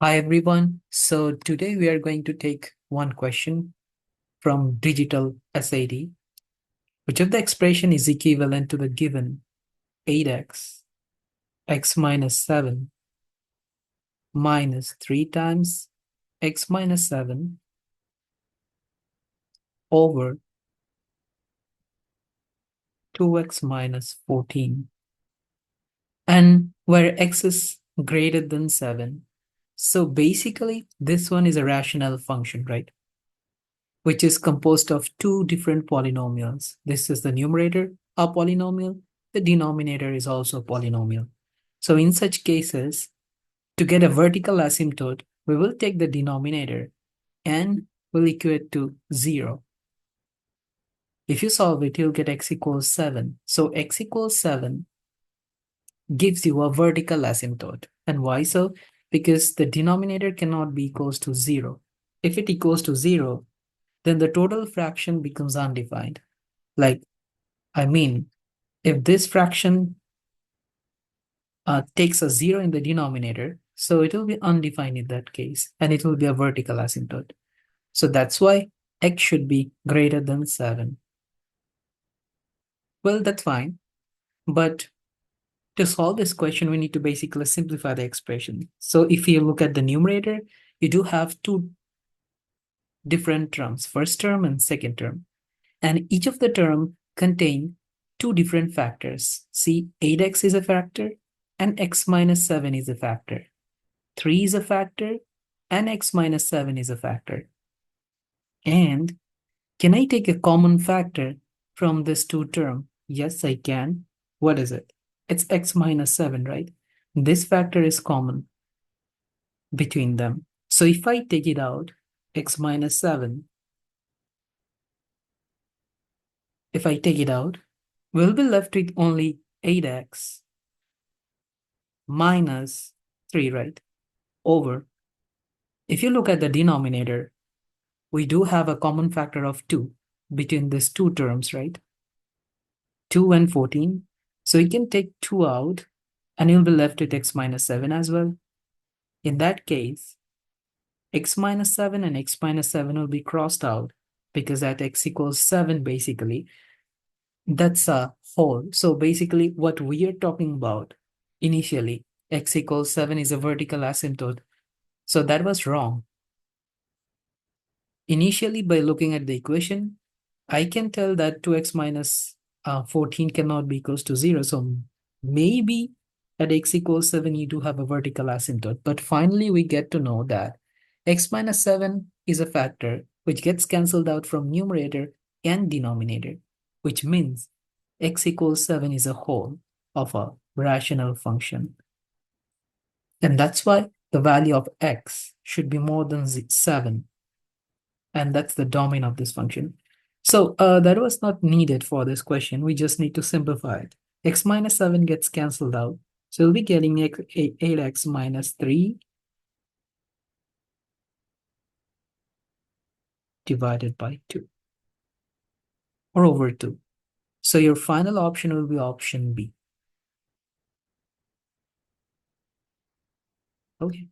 Hi everyone. So today we are going to take one question from digital SAT. Which of the expression is equivalent to the given 8x, x minus 7 minus 3 times x minus 7 over 2x minus 14, and where x is greater than 7. So basically this one is a rational function, right? Which is composed of two different polynomials. This is the numerator, a polynomial. The denominator is also a polynomial. So in such cases, to get a vertical asymptote, we will take the denominator and will equate to 0. If you solve it, you'll get x equals 7. So x equals 7 gives you a vertical asymptote. And why so? Because the denominator cannot be equals to 0. If it equals to 0, then the total fraction becomes undefined. Like, I mean, if this fraction takes a 0 in the denominator, so it will be undefined in that case, and it will be a vertical asymptote. So that's why x should be greater than 7. Well, that's fine. But to solve this question, we need to basically simplify the expression. So if you look at the numerator, you do have two different terms, first term and second term. And each of the term contain two different factors. See, 8x is a factor and x minus 7 is a factor. 3 is a factor and x minus 7 is a factor. And can I take a common factor from this two term? Yes, I can. What is it? It's x minus 7, right? This factor is common between them. So if I take it out, x minus 7, if I take it out, we'll be left with only 8x minus 3, right? Over. If you look at the denominator, we do have a common factor of 2 between these two terms, right? 2 and 14. So you can take 2 out and you'll be left with x minus 7 as well. In that case, x minus 7 and x minus 7 will be crossed out because at x equals 7, basically, that's a whole. So basically what we are talking about initially, x equals 7 is a vertical asymptote. So that was wrong. Initially, by looking at the equation, I can tell that 2x minus 14 cannot be equals to 0. So maybe at x equals 7, you do have a vertical asymptote. But finally, we get to know that x minus 7 is a factor which gets cancelled out from numerator and denominator, which means x equals 7 is a whole of a rational function. And that's why the value of x should be more than 7. And that's the domain of this function. So that was not needed for this question. We just need to simplify it. X minus 7 gets cancelled out. So we'll be getting 8x minus 3 divided by 2 or over 2. So your final option will be option B. Okay.